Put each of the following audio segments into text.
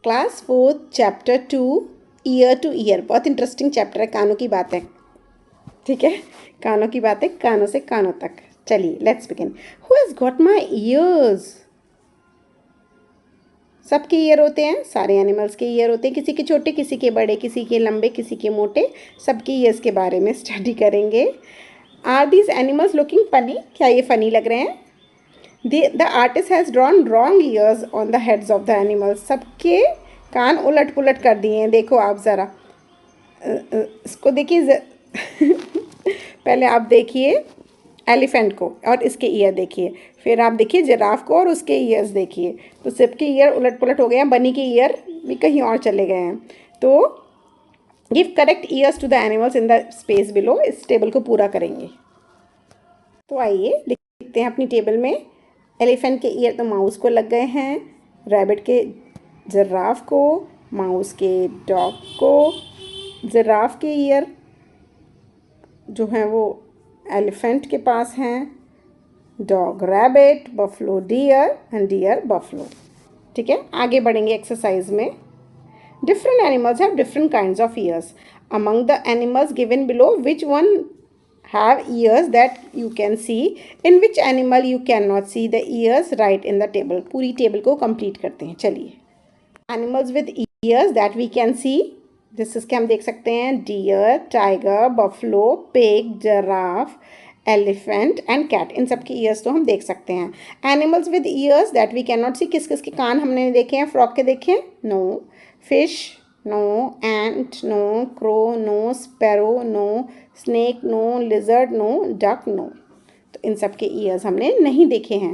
Class 4 chapter 2 year two year. बहुत interesting chapter है, कानों की बातें। ठीक है, कानों की बातें, कानों से कानों तक। चलिए let's begin. Who has got my years? सबके ईयर होते हैं, सारे एनिमल्स के ईयर होते हैं, किसी के छोटे, किसी के बड़े, किसी के लंबे, किसी के मोटे। सबके ईयर्स के बारे में स्टडी करेंगे। Are these animals looking funny? क्या ये फनी लग रहे हैं? The artist has drawn wrong ears on the heads of the animals. सबके कान उलट पुलट कर दिए हैं। देखो आप ज़रा इसको देखिए पहले आप देखिए एलिफेंट को और इसके ईयर देखिए, फिर आप देखिए जिराफ को और उसके ईयर्स देखिए। तो सबके ईयर उलट पुलट हो गए हैं, बनी के ईयर भी कहीं और चले गए हैं। तो give correct ears to the animals in the space below. इस टेबल को पूरा करेंगे। तो आइए लिखते हैं अपनी टेबल में। एलिफेंट के ईयर तो माउस को लग गए हैं, रैबिट के जिराफ को, माउस के डॉग को, जिराफ के ईयर जो हैं वो एलिफेंट के पास हैं, dog rabbit, buffalo deer and deer buffalo. ठीक है, आगे बढ़ेंगे एक्सरसाइज में। Different animals have different kinds of ears. Among the animals given below which one have ears that you can see? In which animal you cannot see the ears? Write in the table. पूरी table को complete करते हैं। चलिए, animals with ears that we can see, जिस इसके हम देख सकते हैं deer, tiger, buffalo, pig, giraffe, elephant and cat. इन सब के ईयर्स तो हम देख सकते हैं। Animals with ears that we can not see, किस किस के कान हमने देखे हैं? फ्रॉग के देखे हैं? No. Fish no, ant no, crow no, sparrow no, snake no, lizard no, duck no. तो इन सब के ईयर्स हमने नहीं देखे हैं।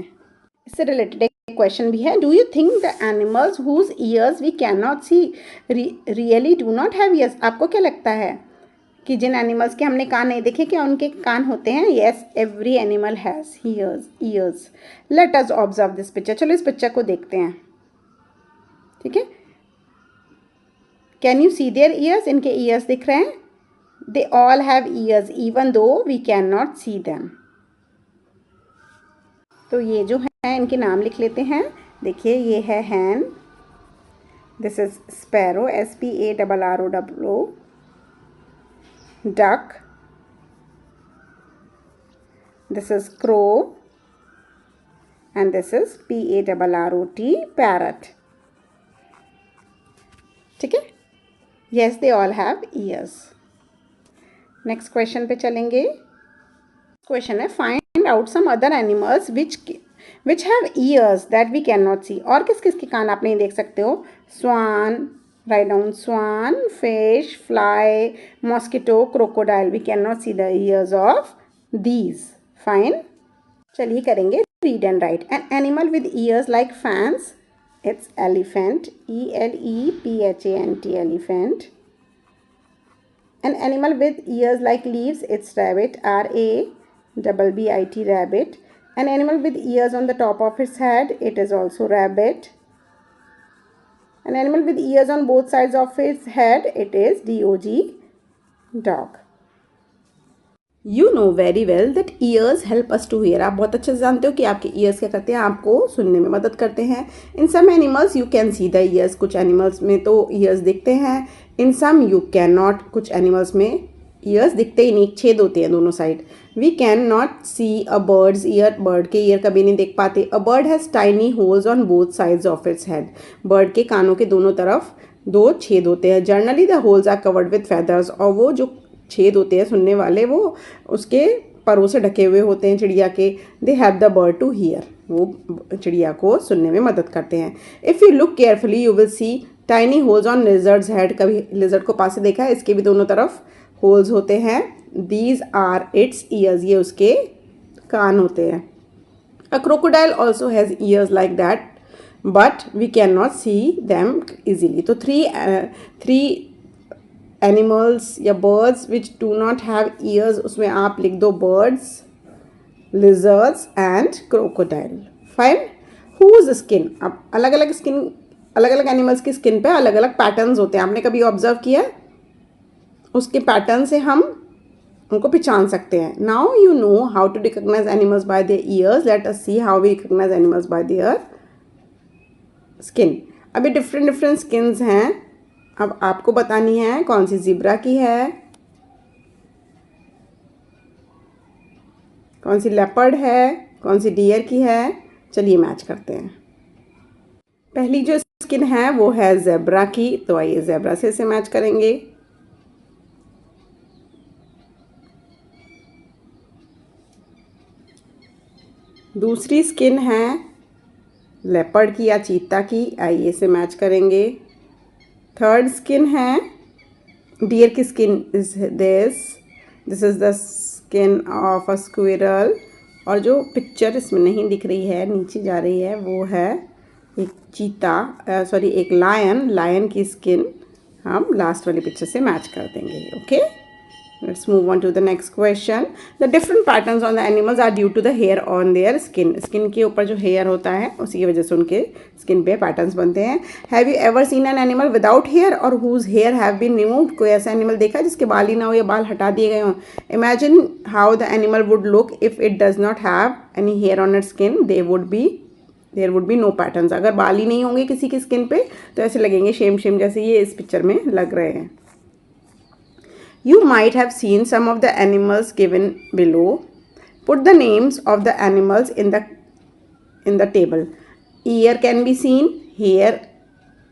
इससे रिलेटेड एक क्वेश्चन भी है। Do you think the animals whose ears we can not see really do not have ears? आपको क्या लगता है कि जिन एनिमल्स के हमने कान नहीं देखे, क्या उनके कान होते हैं? Yes, every animal has ears. Let us observe this picture. चलो इस पिक्चर को देखते हैं। ठीक है, can you see their ears? इनके ईयर्स दिख रहे हैं। They all have ears even though we can not see them. तो ये जो है इनके नाम लिख लेते हैं। देखिए, ये है hen, this is sparrow, SPARRO, duck, this is crow and this is PARROT, parrot. ठीक है, yes they all have ears. Next question पे चलेंगे। क्वेश्चन है find out some other animals which have ears that we can not see. और किस किस के कान आप नहीं देख सकते हो? Swan, write down, swan, fish, fly, mosquito, crocodile. We can not see the ears of these. Fine, चलिए करेंगे read and write. An animal with ears like fans, it's elephant, ELEPHANT, elephant. An animal with ears like leaves, it's rabbit, RABBIT, rabbit. An animal with ears on the top of its head, it is also rabbit. An animal with ears on both sides of its head, it is DOG, dog. You know very well that ears help us to hear. आप बहुत अच्छे से जानते हो कि आपके ears क्या करते हैं? आपको सुनने में मदद करते हैं। In some animals you can see the ears. कुछ animals में तो ears दिखते हैं। In some you cannot. कुछ animals में ears दिखते ही नहीं, छेद होते हैं दोनों side. We cannot see a bird's ear. bird के ear कभी नहीं देख पाते। A bird has tiny holes on both sides of its head. bird के कानों के दोनों तरफ दो छेद होते हैं। Generally the holes are covered with feathers. और वो जो छेद होते हैं सुनने वाले, वो उसके परों से ढके हुए होते हैं चिड़िया के। They have the bird to hear. वो चिड़िया को सुनने में मदद करते हैं। If you look carefully you will see tiny holes on lizard's head. कभी लिजर्ड को पास से देखा है? इसके भी दोनों तरफ होल्स होते हैं। These are its ears. ये उसके कान होते हैं। A crocodile also has ears like that but we can not see them easily. तो थ्री एनिमल्स या birds which do not have ears, उसमें आप लिख दो birds, lizards and crocodile. Fine, whose skin. अब अलग अलग एनिमल्स की स्किन पे अलग अलग पैटर्न्स होते हैं। आपने कभी ऑब्जर्व किया? उसके पैटर्न से हम उनको पहचान सकते हैं। Now you know how to recognise animals by their ears. Let us see how we recognise animals by their skin. अभी डिफरेंट डिफरेंट स्किन्स हैं। अब आपको बतानी है कौन सी ज़ीब्रा की है, कौन सी लेपर्ड है, कौन सी डियर की है। चलिए मैच करते हैं। पहली जो स्किन है वो है ज़ेब्रा की, तो आइए ज़ेब्रा से इसे मैच करेंगे। दूसरी स्किन है लेपर्ड की या चीता की, आइए इसे मैच करेंगे। थर्ड स्किन है डियर की skin is this is the skin of a squirrel. और जो पिक्चर इसमें नहीं दिख रही है, नीचे जा रही है, वो है एक चीता, सॉरी एक लायन की स्किन हम लास्ट वाली पिक्चर से मैच कर देंगे। Okay, let's move on to the next question. The different patterns on the animals are due to the hair on their skin. Skin के ऊपर जो hair होता है उसी की वजह से उनके skin पे patterns बनते हैं। Have you ever seen an animal without hair or whose hair have been removed? कोई ऐसा animal देखा है जिसके बाल ही ना हो या बाल हटा दिए गए हों? Imagine how the animal would look if it does not have any hair on its skin. There would be no patterns. अगर बाल ही नहीं होंगे किसी की स्किन पे तो ऐसे लगेंगे शेम जैसे ये इस पिक्चर में लग रहे हैं। You might have seen some of the animals given below. Put the names of the animals in the table. Ear can be seen.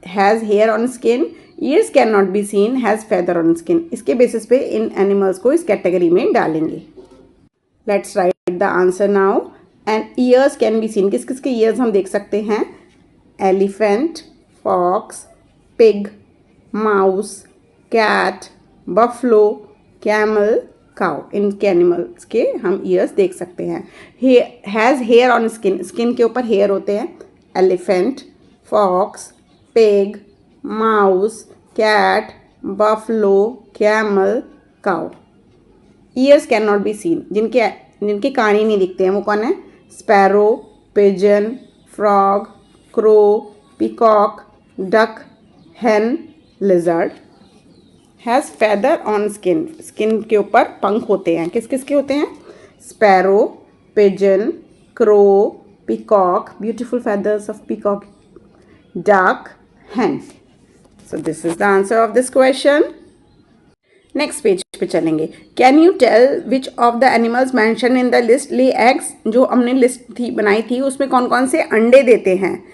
Has hair on skin. Ears cannot be seen. Has feather on skin. इसके basis पे इन animals को इस category में डालेंगे। Let's write the answer now. And ears can be seen. किस किस के ears हम देख सकते हैं? Elephant, fox, pig, mouse, cat, buffalo, camel, cow, इनके एनिमल्स के हम ईयर्स देख सकते हैं। Has hair on skin, skin के ऊपर हेयर होते हैं। Elephant, fox, pig, mouse, cat, buffalo, camel, cow. Ears can not be seen, जिनके कान ही नहीं दिखते हैं, वो कौन है? Sparrow, pigeon, frog, crow, peacock, duck, hen, lizard. Has feather on skin. Skin के ऊपर पंख होते हैं। किस किस के होते हैं? Sparrow, pigeon, crow, peacock, beautiful feathers of peacock, duck, hen. So this is the answer of this question. Next page पे चलेंगे। Can you tell which of the animals mention in the list lay eggs? जो हमने list बनाई थी उसमें कौन कौन से अंडे देते हैं।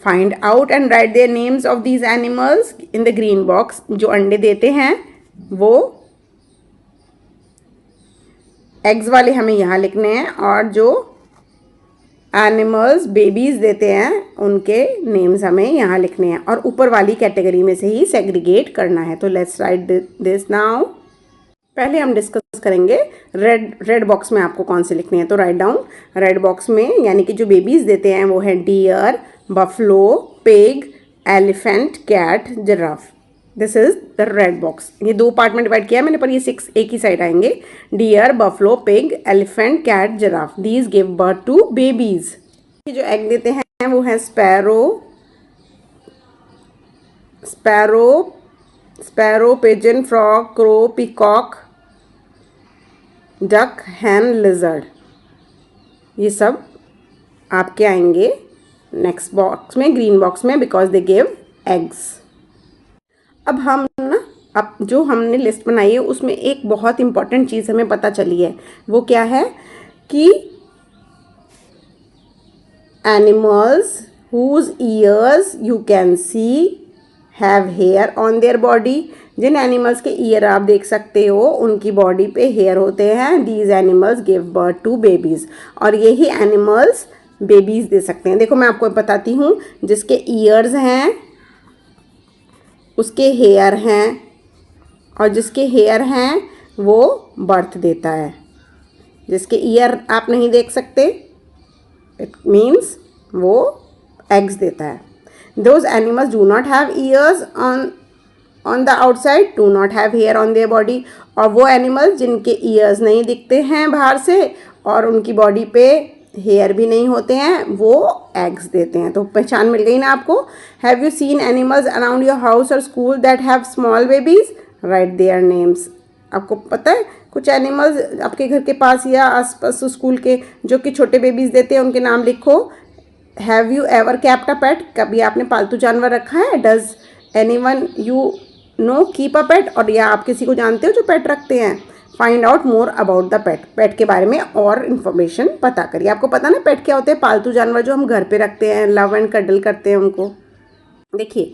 Find out and right their names of these animals in the green box. जो अंडे देते हैं वो एग्स वाले हमें यहाँ लिखने हैं, और जो एनिमल्स बेबीज देते हैं उनके नेम्स हमें यहाँ लिखने हैं, और ऊपर वाली कैटेगरी में से ही सेग्रीगेट करना है। तो लेट्स राइट दिस नाउ। पहले हम डिस्कस करेंगे रेड बॉक्स में आपको कौन से लिखने हैं। तो राइट डाउन रेड बॉक्स में, यानी कि जो बेबीज देते हैं वो है deer, buffalo, pig, elephant, cat, giraffe. This is the red box. ये दो पार्ट में डिवाइड किया है मैंने, पर ये 6 एक ही साइड आएंगे। Deer, buffalo, pig, elephant, cat, giraffe. These give birth to babies. ये जो एग देते हैं वो है sparrow, pigeon, frog, crow, peacock, duck, hen, lizard. ये सब आपके आएंगे नेक्स्ट बॉक्स में, ग्रीन बॉक्स में, बिकॉज दे गिव एग्स। अब हम अब जो हमने लिस्ट बनाई है उसमें एक बहुत इंपॉर्टेंट चीज़ हमें पता चली है। वो क्या है कि animals whose ears you can see have hair on their body. जिन एनिमल्स के ईयर आप देख सकते हो उनकी बॉडी पे हेयर होते हैं। These animals give birth to babies. और यही एनिमल्स बेबीज दे सकते हैं। देखो मैं आपको बताती हूँ, जिसके ईयर्स हैं उसके हेयर हैं, और जिसके हेयर हैं वो बर्थ देता है। जिसके ईयर आप नहीं देख सकते, इट मीन्स वो एग्स देता है। Those animals do not have ears on the outside do not have hair on their body. और वो एनिमल्स जिनके ईयर्स नहीं दिखते हैं बाहर से और उनकी बॉडी पे हेयर भी नहीं होते हैं, वो एग्स देते हैं। तो पहचान मिल गई ना आपको। Have you seen animals around your house और school that have small babies? Write their names. आपको पता है कुछ एनिमल्स आपके घर के पास या आसपास स्कूल के जो कि छोटे बेबीज देते हैं, उनके नाम लिखो। Have you ever kept a pet, कभी आपने पालतू जानवर रखा है? Does any one you know keep a pet, और या आप किसी को जानते हो जो पेट रखते हैं? Find out more about the pet, pet के बारे में और इन्फॉर्मेशन पता करिए। आपको पता ना पेट क्या होते हैं? पालतू जानवर जो हम घर पे रखते हैं, लव एंड कडल करते हैं उनको। देखिए,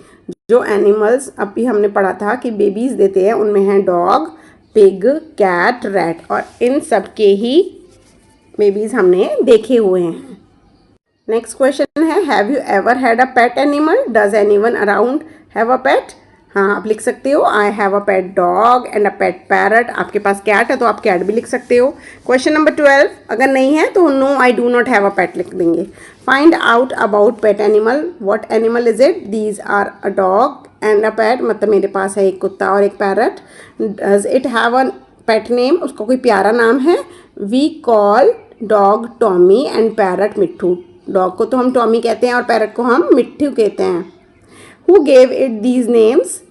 जो एनिमल्स अभी हमने पढ़ा था कि बेबीज देते हैं, उनमें हैं डॉग, पिग, कैट, रैट, और इन सब के ही बेबीज हमने देखे हुए हैं। नेक्स्ट क्वेश्चन है, have you ever had a pet animal? Does anyone around have a pet? हाँ, आप लिख सकते हो I have a pet dog and a pet parrot. आपके पास कैट है तो आप कैट भी लिख सकते हो। क्वेश्चन नंबर 12, अगर नहीं है तो no I do not have a pet लिख देंगे। Find out about pet animal, what animal is it? These are a dog and a pet, मतलब मेरे पास है एक कुत्ता और एक parrot. Does it have a pet name, उसका कोई प्यारा नाम है? We call dog Tommy and parrot Mitthu. Dog को तो हम टॉमी कहते हैं और पैरट को हम मिट्ठू कहते हैं। Who gave it these names,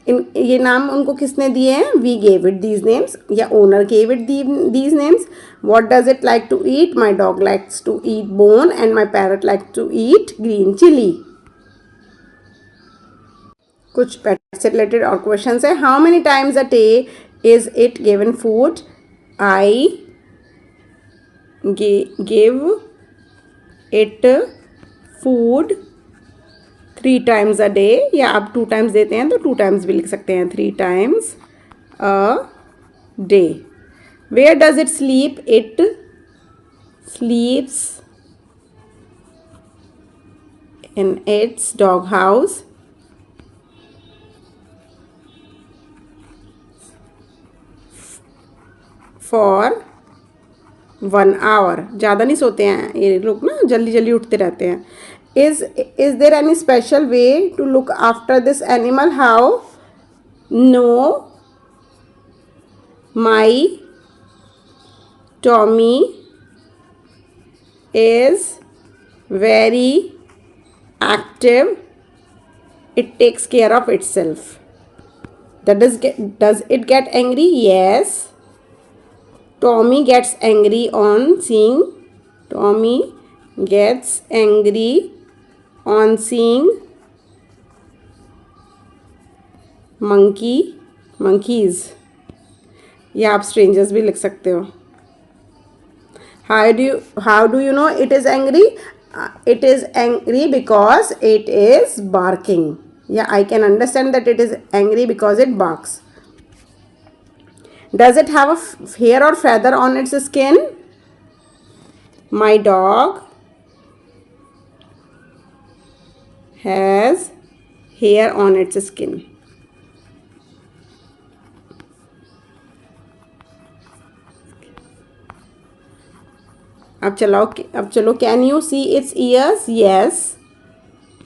इन ये नाम उनको किसने दिए हैं? We gave it these names, या owner gave it these names. What does it like to eat? My dog likes to eat bone and my parrot like to eat green chilli. कुछ pet से related और question है। How many times a day is it given food? I give it food 3 times a day, या आप 2 times देते हैं तो 2 times भी लिख सकते हैं, 3 times a day. Where does it sleep? It sleeps in its dog house for 1 hour। ज़्यादा नहीं सोते हैं ये लोग ना, जल्दी जल्दी उठते रहते हैं। Is there any special way to look after this animal? How? No, my Tommy is very active. It takes care of itself. Does it get angry? Yes. Tommy gets angry on seeing monkeys, या आप strangers भी लिख सकते हो। How do you know it is angry? It is angry because it is barking. Yeah, I can understand that it is angry because it barks. Does it have a hair or feather on its skin? My dog has hair on its skin. अब चलो, can you see it's years? Yes,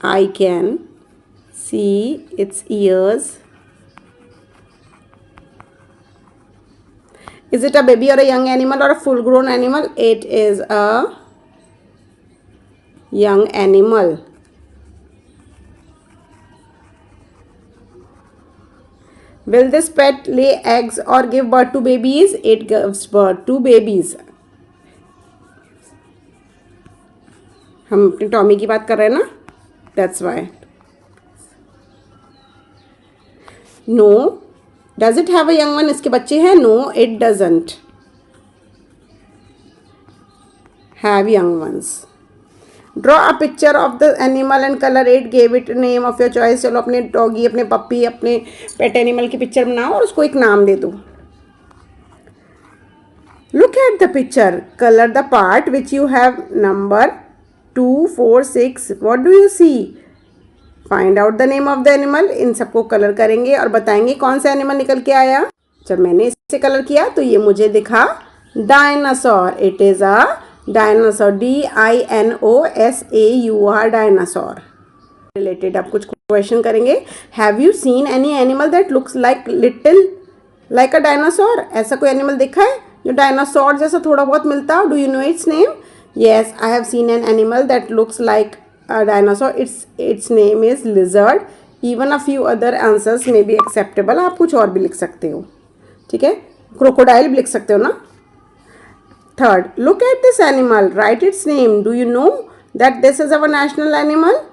I can see it's years. Is it a baby or a young animal or a full grown animal? It is a young animal. Will this pet lay eggs or give birth to babies? It gives birth to babies. हम अपने Tommy की बात कर रहे हैं ना, that's why. No. Does it have a young one? इसके बच्चे हैं? No, it doesn't have young ones. Draw a picture of the animal and color it. Give it a name of your choice. चलो अपने doggy, अपने पप्पी, अपने pet animal की picture बनाओ और उसको एक नाम दे दो। Look at the picture. Color the part which you have number 2, 4, 6. What do you see? Find out the name of the animal. इन सबको कलर करेंगे और बताएंगे कौन सा एनिमल निकल के आया। जब मैंने इससे कलर किया तो ये मुझे दिखा dinosaur. It is a dinosaur, DINOSAUR, dinosaur. Related अब कुछ क्वेश्चन करेंगे। Have you seen any animal that looks like a dinosaur? ऐसा कोई एनिमल देखा है जो डायनासोर जैसा थोड़ा बहुत मिलता हो? Do you know it's name? Yes, I have seen an animal that looks like a dinosaur. Its name is lizard. Even a few other answers may be acceptable. आप कुछ और भी लिख सकते हो, ठीक है? क्रोकोडाइल भी लिख सकते हो ना। Third, look at this animal. Write its name. Do you know that this is our national animal?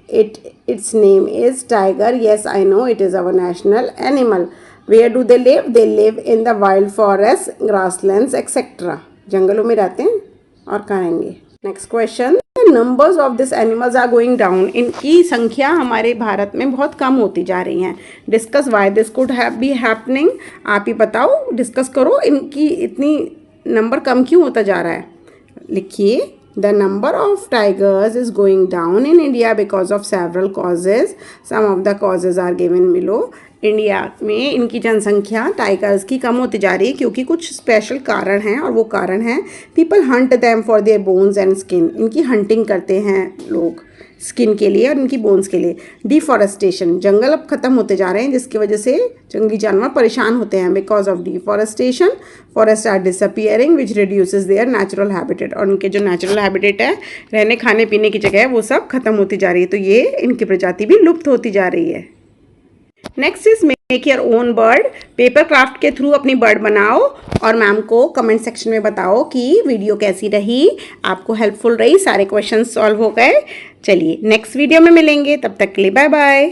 Its name is tiger. Yes, I know it is our national animal. Where do they live? They live in the wild forests, grasslands, etc. जंगलों में रहते हैं और कहाँ रहेंगे? Next question, the numbers of this animals are going down. इनकी संख्या हमारे भारत में बहुत कम होती जा रही हैं. Discuss why this could have be happening. आप ही बताओ, डिस्कस करो, इनकी इतनी नंबर कम क्यों होता जा रहा है. लिखिए, the number of tigers is going down in India because of several causes. Some of the causes are given below. India में इनकी जनसंख्या टाइगर्स की कम होती जा रही है क्योंकि कुछ स्पेशल कारण हैं, और वो कारण है people Hunt them for their bones and skin. इनकी हंटिंग करते हैं लोग स्किन के लिए और इनकी बोन्स के लिए. डिफॉरेस्टेशन, जंगल अब ख़त्म होते जा रहे हैं जिसकी वजह से जंगली जानवर परेशान होते हैं. Because of deforestation forest are disappearing which reduces their natural habitat. और उनके जो नेचुरल हैबिटेट है, रहने खाने पीने की जगह है, वो सब खत्म होती जा रही है. तो ये इनकी प्रजाति भी लुप्त होती जा रही है. Next is make your own bird. Paper craft के थ्रू अपनी बर्ड बनाओ और मैम को कमेंट सेक्शन में बताओ कि वीडियो कैसी रही, आपको हेल्पफुल रही, सारे क्वेश्चन सॉल्व हो गए. चलिए नेक्स्ट वीडियो में मिलेंगे, तब तक के लिए बाय बाय.